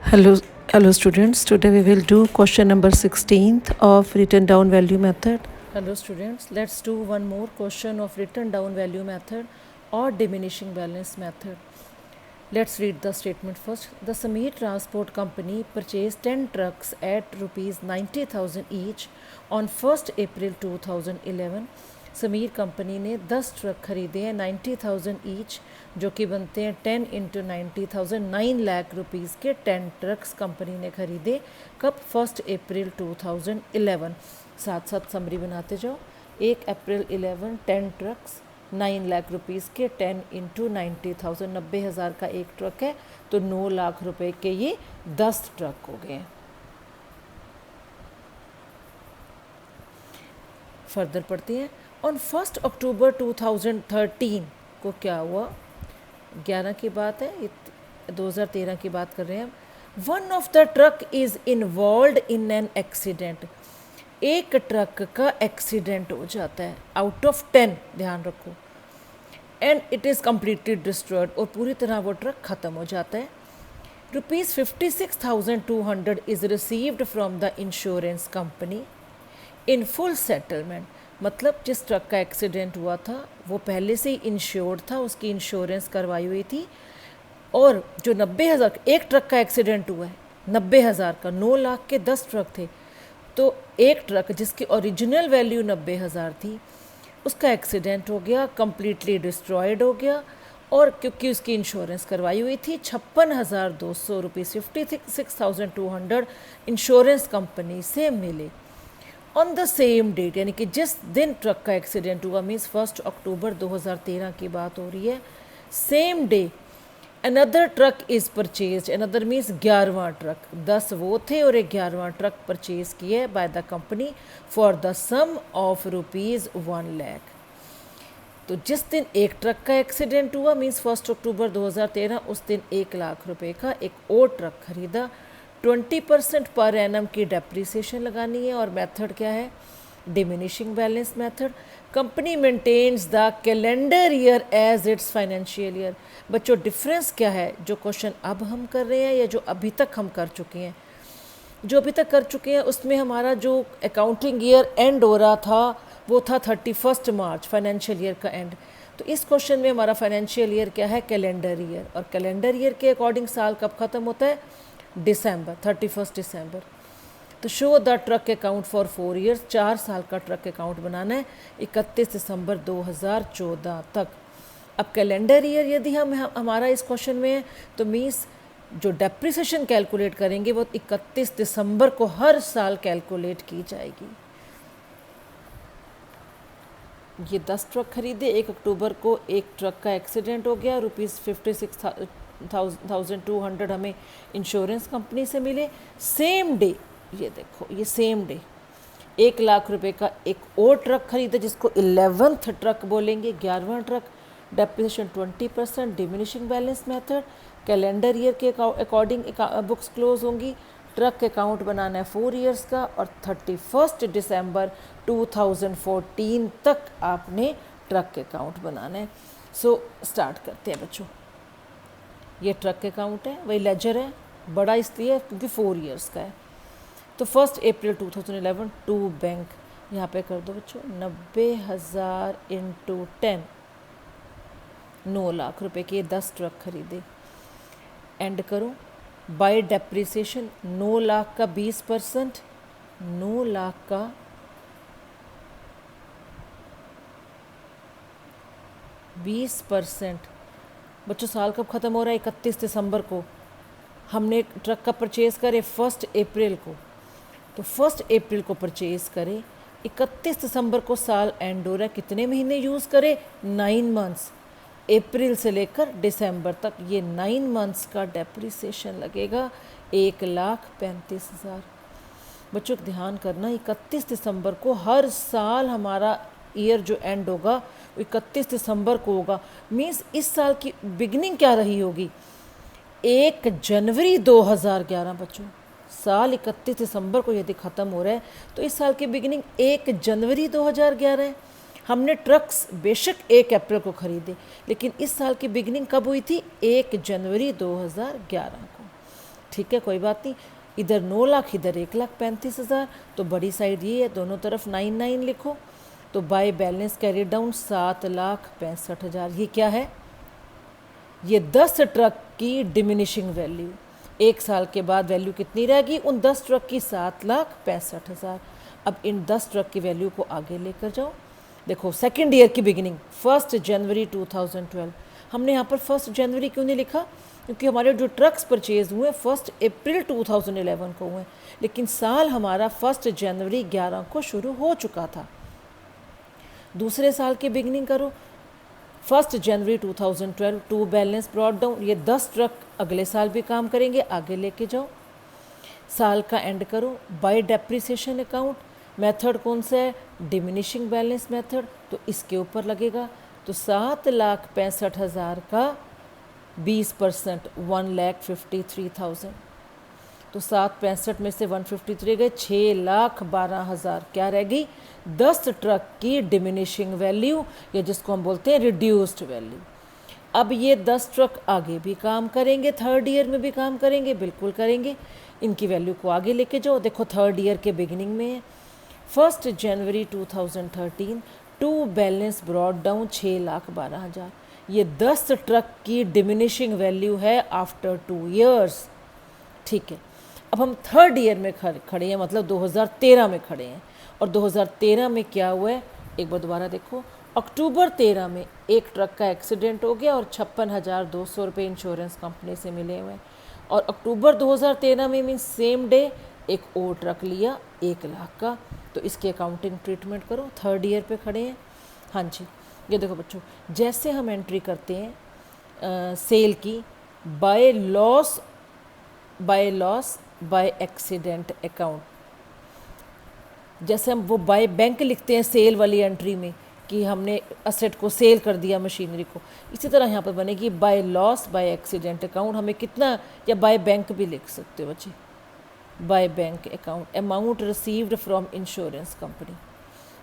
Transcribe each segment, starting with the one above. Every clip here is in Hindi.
Hello, hello students. Today we will do question number 16th of written down value method. Hello students, let's do one more question of written down value method or diminishing balance method. Let's read the statement first. The Sameer Transport Company purchased 10 trucks at rupees 90,000 each on 1st April 2011. Sameer company ने 10 ट्रक खरीदे हैं 90,000 ईच, जो कि बनते हैं 10 इंटू 90,000 9 लाख रुपीज़ के 10 ट्रक्स कंपनी ने खरीदे। कब? 1 अप्रैल 2011। साथ साथ समरी बनाते जाओ। 1 अप्रैल 11 10 ट्रक्स 9 लाख रुपीज़ के 10 इंटू 90,000 90,000 का एक ट्रक है, तो 9 लाख रुपए के ये 10 ट्रक हो गए। फर्दर पढ़ते हैं। ऑन 1 अक्टूबर 2013 को क्या हुआ? 11 की बात है, 2013 की बात कर रहे हैं हम। One of the truck is involve in an accident. एक ट्रक का एक्सीडेंट हो जाता है आउट ऑफ 10, ध्यान रखो, and it is completely destroyed, और पूरी तरह वो ट्रक ख़त्म हो जाता है। Rupees 56,200 is received from the insurance company in full settlement. मतलब जिस ट्रक का एक्सीडेंट हुआ था वो पहले से ही इंश्योर्ड था, उसकी इंश्योरेंस करवाई हुई थी, और जो 90,000 एक ट्रक का एक्सीडेंट हुआ है 90,000 का, 9 लाख के 10 ट्रक थे, तो एक ट्रक जिसकी ओरिजिनल वैल्यू 90,000 थी उसका एक्सीडेंट हो गया, कम्प्लीटली डिस्ट्रॉयड हो गया, और क्योंकि उसकी इंश्योरेंस करवाई हुई थी 56,200 रुपीज़ 56,200 इंश्योरेंस कंपनी से मिले। ऑन द सेम डेट, यानी कि जिस दिन ट्रक का एक्सीडेंट हुआ, मीन्स 1 अक्टूबर 2013 की बात हो रही है, same day another truck is purchase. Another means 11वां ट्रक, 10 वो थे और 11वां ट्रक परचेज किए by the company for the sum of rupees 1 lakh. तो जिस दिन एक ट्रक का एक्सीडेंट हुआ, मीन्स 1 अक्टूबर 2013, उस दिन 1 लाख रुपए का एक और ट्रक खरीदा। 20% पर एनम की डेप्रीसिएशन लगानी है, और मेथड क्या है? Diminishing balance method. Company maintains the calendar year as its financial year. बच्चों डिफरेंस क्या है जो क्वेश्चन अब हम कर रहे हैं या जो अभी तक हम कर चुके हैं? जो अभी तक कर चुके हैं उसमें हमारा जो अकाउंटिंग ईयर एंड हो रहा था वो था 31 मार्च, फाइनेंशियल ईयर का एंड। तो इस क्वेश्चन में हमारा फाइनेंशियल ईयर क्या है? Calendar year. और कैलेंडर ईयर के अकॉर्डिंग साल कब ख़त्म होता है? दिसंबर, 31 दिसंबर। तो show the truck account for 4 years, 4 साल का ट्रक अकाउंट बनाना है 31 दिसंबर 2014 तक। अब कैलेंडर ईयर यदि हमारा इस क्वेश्चन में है, तो मीन्स जो डेप्रिसिएशन कैलकुलेट करेंगे वो 31 दिसंबर को हर साल कैलकुलेट की जाएगी। ये 10 ट्रक खरीदे, 1 अक्टूबर को एक ट्रक का एक्सीडेंट हो गया, रुपीज़ 56,200 हमें इंश्योरेंस कंपनी से मिले। सेम डे, ये देखो, ये सेम डे 1 लाख रुपए का एक और ट्रक खरीदा जिसको 11th ट्रक बोलेंगे, 11वां truck. Depreciation 20%, diminishing balance method. Calendar year के अकॉर्डिंग बुक्स क्लोज होंगी। ट्रक अकाउंट बनाना है 4 ईयर्स का, और 31 दिसंबर 2014 तक आपने ट्रक अकाउंट बनाना है। सो स्टार्ट करते हैं बच्चों। ये ट्रक अकाउंट है, वही लेजर है, बड़ा इसलिए क्योंकि 4 ईयर्स का है। तो 1 अप्रैल 2011 टू बैंक, यहाँ पे कर दो बच्चों 90,000 इंटू 10, 9 लाख रुपए के 10 ट्रक खरीदे। एंड करो बाय डेप्रिसिएशन, 9 लाख का 20%, 9 लाख का 20%। बच्चों साल कब ख़त्म हो रहा है? 31 दिसंबर को। हमने ट्रक का परचेज़ करे 1 अप्रैल को, तो 1 अप्रैल को परचेज़ करे, 31 दिसंबर को साल एंड हो रहा है। कितने महीने यूज़ करे? 9 मंथ्स, अप्रैल से लेकर दिसंबर तक। ये 9 मंथ्स का डेप्रिसिएशन लगेगा 1,35,000। बच्चों ध्यान करना, 31 दिसंबर को हर साल हमारा ईयर जो एंड होगा वो 31 दिसंबर को होगा। मीन्स इस साल की बिगनिंग क्या रही होगी? 1 जनवरी 2011। बच्चों साल 31 दिसंबर को यदि ख़त्म हो रहा है तो इस साल की बिगिनिंग 1 जनवरी 2011 है। हमने ट्रक्स बेशक 1 अप्रैल को ख़रीदे, लेकिन इस साल की बिगिनिंग कब हुई थी? 1 जनवरी 2011 को। ठीक है, कोई बात नहीं, इधर 9 लाख इधर 1,35,000, तो बड़ी साइड ये है, दोनों तरफ 99 लिखो। तो बाय बैलेंस कैरी डाउन 7,65,000, ये क्या है, ये 10 ट्रक की डिमिनिशिंग वैल्यू, 1 साल के बाद वैल्यू कितनी रहेगी उन 10 ट्रक की, 7,65,000। अब इन 10 ट्रक की वैल्यू को आगे लेकर जाओ। देखो सेकेंड ईयर की बिगिनिंग 1 जनवरी 2012, हमने यहाँ पर 1 जनवरी क्यों नहीं लिखा, क्योंकि हमारे जो ट्रक्स परचेज हुए 1 अप्रैल 2011 को हुए, लेकिन साल हमारा 1 जनवरी 11 को शुरू हो चुका था। दूसरे साल की बिगिनिंग करो 1 जनवरी 2012, टू बैलेंस ब्रॉट डाउन, ये 10 ट्रक अगले साल भी काम करेंगे, आगे लेके जाओ। साल का एंड करो बाय डेप्रिसिएशन अकाउंट, मेथड कौन सा है, डिमिनिशिंग बैलेंस मेथड, तो इसके ऊपर लगेगा। तो 7,65,000 का 20% 1,53,000, तो 7,65,000 में से 153 गए, 6,12,000 क्या रह गई, 10 ट्रक की डिमिनिशिंग वैल्यू, या जिसको हम बोलते हैं रिड्यूस्ड वैल्यू। अब ये 10 ट्रक आगे भी काम करेंगे, थर्ड ईयर में भी काम करेंगे, बिल्कुल करेंगे। इनकी वैल्यू को आगे लेके जाओ, देखो थर्ड ईयर के बिगिनिंग में है 1 जनवरी 2013, टू बैलेंस ब्रॉट डाउन 6,12,000, ये 10 ट्रक की डिमिनिशिंग वैल्यू है आफ्टर 2 ईयर्स। ठीक है, अब हम थर्ड ईयर में खड़े हैं, मतलब 2013 में खड़े हैं। और 2013 में क्या हुआ है, एक बार दोबारा देखो, अक्टूबर 13 में एक ट्रक का एक्सीडेंट हो गया और 56,200 रुपये इंश्योरेंस कंपनी से मिले हुए हैं। और अक्टूबर 2013 में मीन सेम डे एक और ट्रक लिया 1 लाख का, तो इसकी अकाउंटिंग ट्रीटमेंट करो, थर्ड ईयर पे खड़े हैं। हाँ जी, ये देखो बच्चों, जैसे हम एंट्री करते हैं सेल की by loss by accident account, जैसे हम वो बाय बैंक लिखते हैं सेल वाली एंट्री में कि हमने असेट को सेल कर दिया मशीनरी को, इसी तरह यहाँ पर बनेगी by loss by accident account. हमें कितना, या बाय बैंक भी लिख सकते हो बच्चे, by bank account, amount received from insurance company,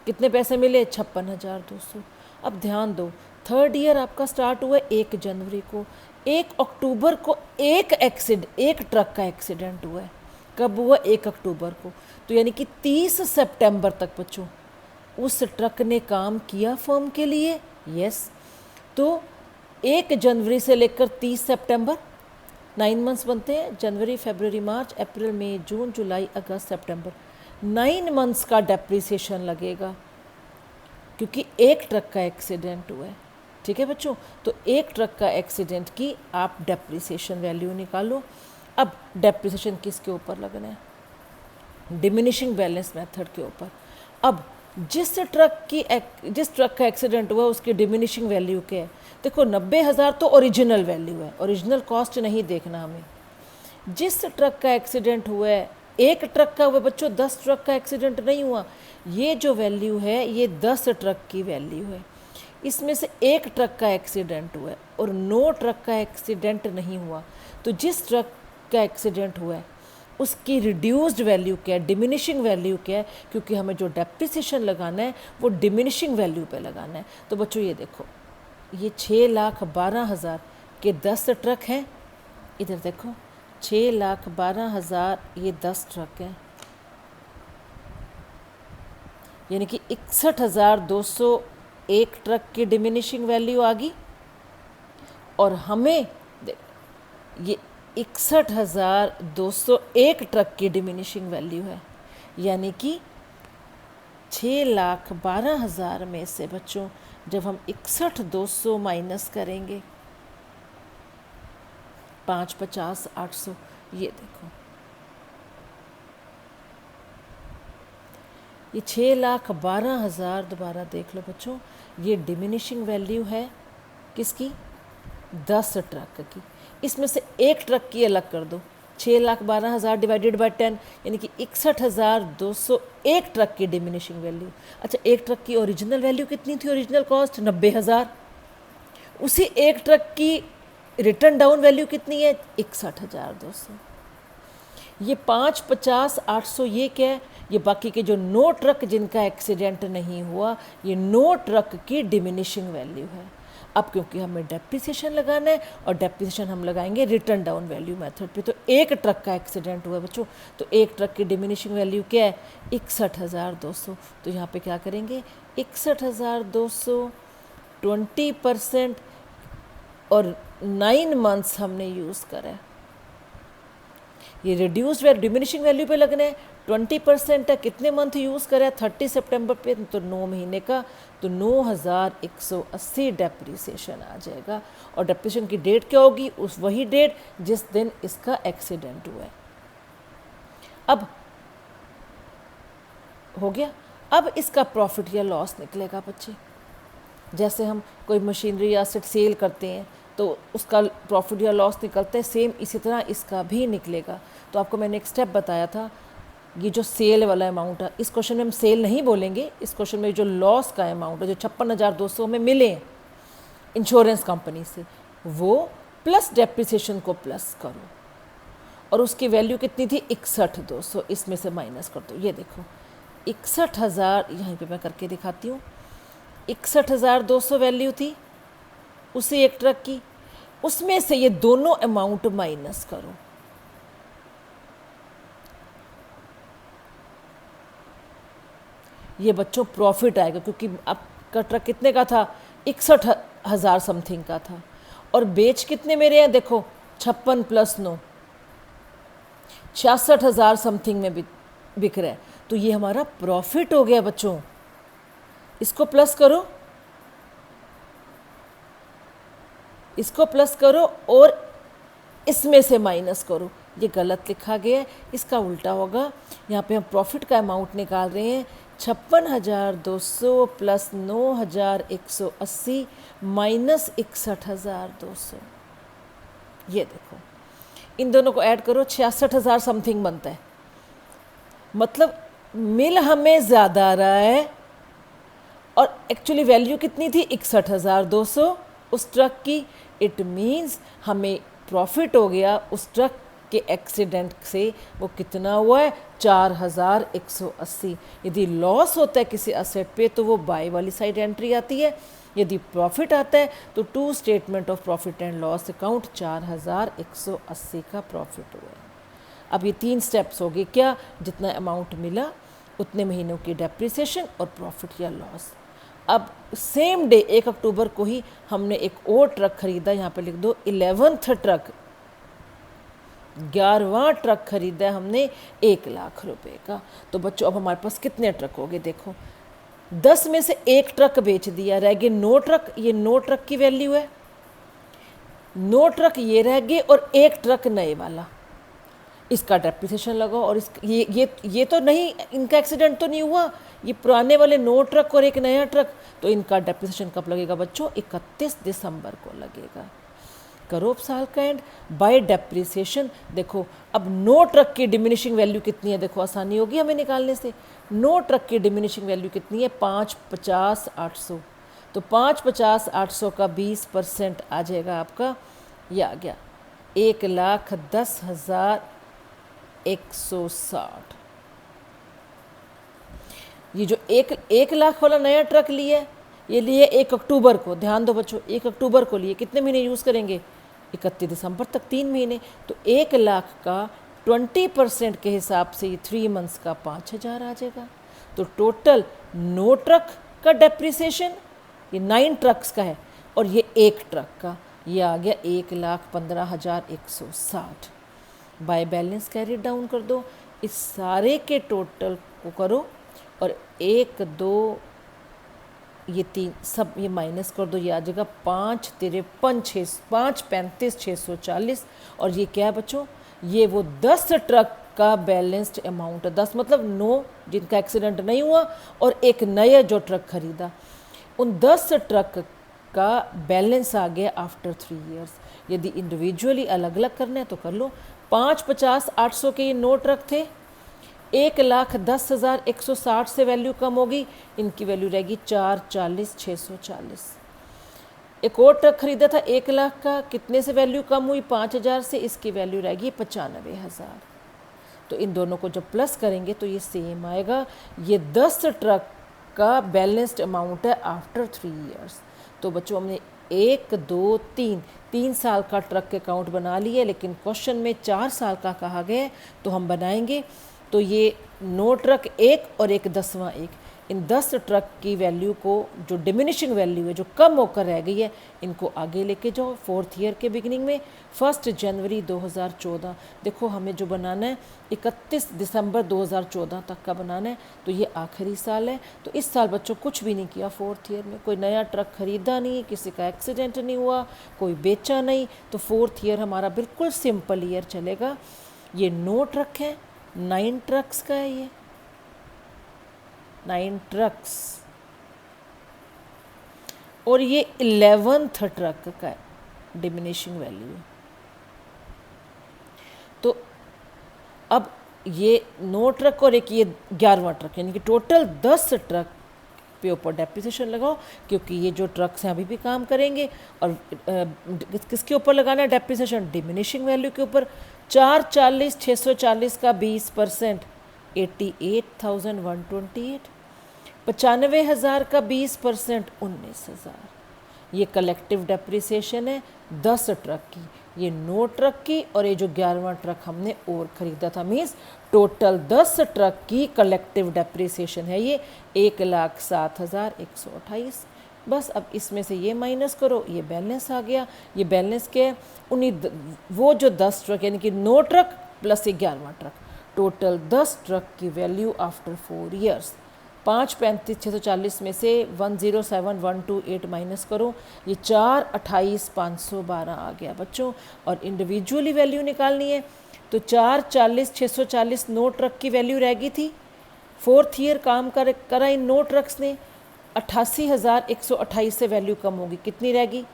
कितने पैसे मिले 56,200। अब ध्यान दो, थर्ड ईयर आपका स्टार्ट हुआ 1 जनवरी को, 1 अक्टूबर को एक ट्रक का एक्सीडेंट हुआ है। कब हुआ, 1 अक्टूबर को, तो यानी कि 30 सितंबर तक बच्चों उस ट्रक ने काम किया फर्म के लिए। यस, तो 1 जनवरी से लेकर 30 सितंबर 9 मंथ्स बनते हैं, जनवरी फरवरी मार्च अप्रैल मई जून जुलाई अगस्त सितंबर, 9 मंथ्स का डेप्रिसिएशन लगेगा, क्योंकि एक ट्रक का एक्सीडेंट हुआ है। ठीक है बच्चों, तो एक ट्रक का एक्सीडेंट की आप डेप्रिसिएशन वैल्यू निकालो। अब डेप्रिसिएशन किसके ऊपर लगना है, डिमिनिशिंग बैलेंस मेथड के ऊपर। अब जिस ट्रक का एक्सीडेंट हुआ उसकी डिमिनिशिंग वैल्यू क्या है, देखो 90,000 तो ओरिजिनल वैल्यू है, ओरिजिनल कॉस्ट नहीं देखना हमें। जिस ट्रक का एक्सीडेंट हुआ है, एक ट्रक का हुआ बच्चों, 10 ट्रक का एक्सीडेंट नहीं हुआ, ये जो वैल्यू है ये 10 ट्रक की वैल्यू है। इसमें से एक ट्रक का एक्सीडेंट हुआ है और 9 ट्रक का एक्सीडेंट नहीं हुआ, तो जिस ट्रक का एक्सीडेंट हुआ है उसकी रिड्यूस्ड वैल्यू क्या है, डिमिनिशिंग वैल्यू क्या है, क्योंकि हमें जो डेप्रिसिएशन लगाना है वो डिमिनिशिंग वैल्यू पे लगाना है। तो बच्चों ये देखो, ये 6,12,000 के 10 ट्रक हैं, इधर देखो 6,12,000 ये 10 ट्रक हैं, यानी कि 61,200 एक ट्रक की डिमिनिशिंग वैल्यू आ गई। और हमें ये 61,200 एक ट्रक की डिमिनिशिंग वैल्यू है, यानी कि 6,12,000 में से बच्चों जब हम 61,200 माइनस करेंगे 5,50,800, ये देखो ये 6,12,000, दोबारा देख लो बच्चों, ये डिमिनिशिंग वैल्यू है किसकी, 10 ट्रक की। इसमें से एक ट्रक की अलग कर दो, 6,12,000 डिवाइडेड बाय 10, यानी कि 61,200 एक ट्रक की डिमिनिशिंग वैल्यू। अच्छा, एक ट्रक की ओरिजिनल वैल्यू कितनी थी, ओरिजिनल कॉस्ट 90,000, उसी एक ट्रक की रिटर्न डाउन वैल्यू कितनी है 61,200। ये 5,50,800 ये क्या है, ये बाकी के जो 9 ट्रक जिनका एक्सीडेंट नहीं हुआ, ये 9 ट्रक की डिमिनिशिंग वैल्यू है। अब क्योंकि हमें डेप्रिसिएशन लगाना है और डेप्रिसिएशन हम लगाएंगे रिटर्न डाउन वैल्यू मेथड पे। तो एक ट्रक का एक्सीडेंट हुआ बच्चों, तो एक ट्रक की डिमिनिशिंग वैल्यू क्या है 61,200। तो यहाँ पे क्या करेंगे 61,200 20% और 9 मंथ्स हमने यूज़ करा है। ये रिड्यूस्ड वैल्यू डिमिनिशिंग वैल्यू पे लगने हैं, 20% है, कितने मंथ यूज़ करें 30 सितंबर पे, तो 9 महीने का, तो 9,180 डेप्रिसिएशन आ जाएगा। और डेप्रिसिएशन की डेट क्या होगी, उस वही डेट जिस दिन इसका एक्सीडेंट हुआ है। अब हो गया। अब इसका प्रॉफिट या लॉस निकलेगा बच्चे। जैसे हम कोई मशीनरी या एसेट सेल करते हैं तो उसका प्रॉफिट या लॉस निकलता है, सेम इसी तरह इसका भी निकलेगा। तो आपको मैंने एक स्टेप बताया था, ये जो सेल वाला अमाउंट है, इस क्वेश्चन में हम सेल नहीं बोलेंगे, इस क्वेश्चन में जो लॉस का अमाउंट है जो 56,200 में मिले इंश्योरेंस कंपनी से, वो प्लस डेप्रिसिएशन को प्लस करो, और उसकी वैल्यू कितनी थी 61,200, इसमें से माइनस कर दो। ये देखो 61,000, यहीं पे मैं करके दिखाती हूँ, 61,200 वैल्यू थी उसी एक ट्रक की, उसमें से ये दोनों अमाउंट माइनस करो। ये बच्चों प्रॉफिट आएगा, क्योंकि आपका ट्रक कितने का था 61,000 समथिंग का था, और बेच कितने मेरे हैं देखो 56 + 9 66,000 समथिंग में बिक रहा है। तो ये हमारा प्रॉफिट हो गया बच्चों। इसको प्लस करो, इसको प्लस करो और इसमें से माइनस करो। ये गलत लिखा गया है, इसका उल्टा होगा। यहाँ पे हम प्रॉफिट का अमाउंट निकाल रहे हैं 56,200 प्लस 9,180 माइनस 61,200। ये देखो इन दोनों को ऐड करो 66,000 समथिंग बनता है, मतलब मिल हमें ज़्यादा आ रहा है और एक्चुअली वैल्यू कितनी थी 61,200 उस ट्रक की। इट मीन्स हमें प्रॉफिट हो गया उस ट्रक के एक्सीडेंट से, वो कितना हुआ है 4,180। यदि लॉस होता है किसी असेट पे तो वो बाय वाली साइड एंट्री आती है, यदि प्रॉफिट आता है तो to statement of profit and loss account 4,180 का प्रॉफिट हुआ है। अब ये 3 स्टेप्स हो गए, क्या जितना अमाउंट मिला उतने महीनों की डेप्रिसिएशन और प्रॉफिट या लॉस। अब सेम डे 1 अक्टूबर को ही हमने एक और ट्रक खरीदा, यहाँ पे लिख दो 11th ट्रक, 11वां ट्रक खरीदा है हमने 1 लाख रुपए का। तो बच्चों अब हमारे पास कितने ट्रक हो गए देखो, 10 में से 1 ट्रक बेच दिया, रह गए 9 ट्रक। ये 9 ट्रक की वैल्यू है, 9 ट्रक ये रह गए और 1 ट्रक नए वाला, इसका डेप्रिसिएशन लगाओ। और ये तो नहीं, इनका एक्सीडेंट तो नहीं हुआ, ये पुराने वाले 9 ट्रक और 1 नया ट्रक, तो इनका डेप्रिसिएशन कब लगेगा बच्चों 31 दिसंबर को लगेगा। करो साल का एंड बाय डेप्रिसिएशन। देखो अब 9 ट्रक की डिमिनिशिंग वैल्यू कितनी है, देखो आसानी होगी हमें निकालने से। 9 ट्रक की डिमिनिशिंग वैल्यू कितनी है 550,800, तो 550,800 का 20% आ जाएगा आपका, ये आ गया 1,10,160। ये जो 1 लाख वाला नया ट्रक लिया, ये लिए 1 अक्टूबर को, ध्यान दो बच्चों 1 अक्टूबर को लिए, कितने महीने यूज़ करेंगे 31 दिसंबर तक, 3 महीने। तो 1 लाख का 20% के हिसाब से ये 3 मंथ्स का 5,000 आ जाएगा। तो टोटल 9 ट्रक का डेप्रिसिएशन, ये 9 ट्रक्स का है, और ये 1 ट्रक का, ये आ गया 1,15,160। बाय बैलेंस कैरी डाउन कर दो, इस सारे के टोटल को करो और 1 2 ये 3 सब ये माइनस कर दो, ये आ जाएगा 5 53 6 5 35 640। और ये क्या है बच्चों, ये वो 10 ट्रक का बैलेंस्ड अमाउंट है। 10 मतलब 9 जिनका एक्सीडेंट नहीं हुआ और 1 नया जो ट्रक खरीदा, उन 10 ट्रक का बैलेंस आ गया आफ्टर 3 इयर्स। यदि इंडिविजुअली अलग अलग करना है तो कर लो। 550,800 के ये 9 ट्रक थे, 1,10,160 से वैल्यू कम होगी, इनकी वैल्यू रहेगी 440,640। एक और ट्रक खरीदा था 1 लाख का, कितने से वैल्यू कम हुई 5,000 से, इसकी वैल्यू रहेगी 95,000। तो इन दोनों को जब प्लस करेंगे तो ये सेम आएगा। ये 10 ट्रक का बैलेंस्ड अमाउंट है आफ्टर 3 इयर्स। तो बच्चों हमने 1 2 3 3 साल का ट्रक के काउंट बना लिए, लेकिन क्वेश्चन में 4 साल का कहा गया है तो हम बनाएंगे। तो ये 9 ट्रक एक और एक 10वां एक, इन 10 ट्रक की वैल्यू को, जो डिमिनिशिंग वैल्यू है, जो कम होकर रह गई है, इनको आगे लेके जाओ 4th ईयर के बिगिनिंग में 1 जनवरी 2014। देखो हमें जो बनाना है 31 दिसंबर 2014 तक का बनाना है, तो ये आखिरी साल है। तो इस साल बच्चों कुछ भी नहीं किया 4th ईयर में, कोई नया ट्रक खरीदा नहीं, किसी का एक्सीडेंट नहीं हुआ, कोई बेचा नहीं, तो 4th ईयर हमारा बिल्कुल सिंपल ईयर चलेगा। ये 9 ट्रक हैं, 9 ट्रक्स का है, ये 9 ट्रक्स, और ये 11th ट्रक का है, डिमिनिशिंग वैल्यू है। तो अब ये 9 ट्रक और एक ये 11वां ट्रक, यानी कि टोटल 10 ट्रक पे ऊपर डेप्रिसिएशन लगाओ, क्योंकि ये जो ट्रक्स हैं अभी भी काम करेंगे। और किसके ऊपर लगाना है डेप्रिसिएशन? डिमिनिशिंग वैल्यू के ऊपर। 440 640 का 20%, 88,128। 95,000 का 20%, 19,000। ये कलेक्टिव डेप्रिसिएशन है 10 ट्रक की, ये 9 ट्रक की, और ये जो 11वां ट्रक हमने और ख़रीदा था, मीन्स टोटल 10 ट्रक की कलेक्टिव डेप्रिसिएशन है ये 1,07,128। बस अब इसमें से ये माइनस करो, ये बैलेंस आ गया। ये बैलेंस क्या है? वो जो 10 ट्रक, यानी कि 9 ट्रक प्लस 11वां ट्रक, टोटल 10 ट्रक की वैल्यू आफ्टर 4 ईयर्स। 535,640 में से 107,128 माइनस करो, ये 428,512 आ गया बच्चों। और इंडिविजुअली वैल्यू निकालनी है, तो 440,640 9 ट्रक की वैल्यू रह गई थी। 4th ईयर काम करा इन 9 ट्रक्स ने, 88,128 से वैल्यू कम होगी, कितनी रहेगी?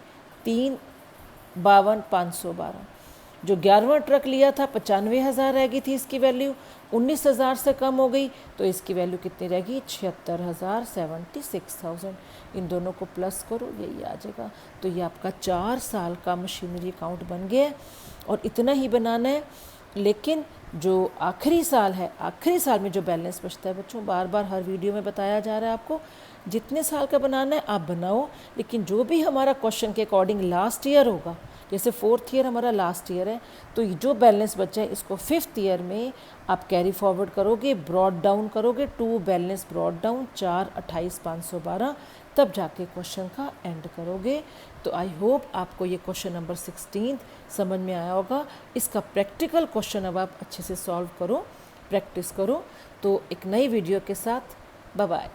352,512। जो 11वां ट्रक लिया था 95,000 रह गई थी इसकी वैल्यू, 19,000 से कम हो गई, तो इसकी वैल्यू कितनी रहेगी? 76,000, 76,000। इन दोनों को प्लस करो, यही आ जाएगा। तो ये आपका 4 साल का मशीनरी अकाउंट बन गया है, और इतना ही बनाना है। लेकिन जो आखिरी साल है, आखिरी साल में जो बैलेंस बचता है बच्चों, बार बार हर वीडियो में बताया जा रहा है आपको, जितने साल का बनाना है आप बनाओ, लेकिन जो भी हमारा क्वेश्चन के अकॉर्डिंग लास्ट ईयर होगा, जैसे 4th ईयर हमारा लास्ट ईयर है, तो जो बैलेंस बचा है इसको 5th ईयर में आप कैरी फॉरवर्ड करोगे, ब्रॉड डाउन करोगे, टू बैलेंस ब्रॉड डाउन 428,512, तब जाके क्वेश्चन का एंड करोगे। तो आई होप आपको ये क्वेश्चन नंबर 16 समझ में आया होगा। इसका प्रैक्टिकल क्वेश्चन अब आप अच्छे से सॉल्व करो, प्रैक्टिस करो। तो एक नई वीडियो के साथ बाय बाय।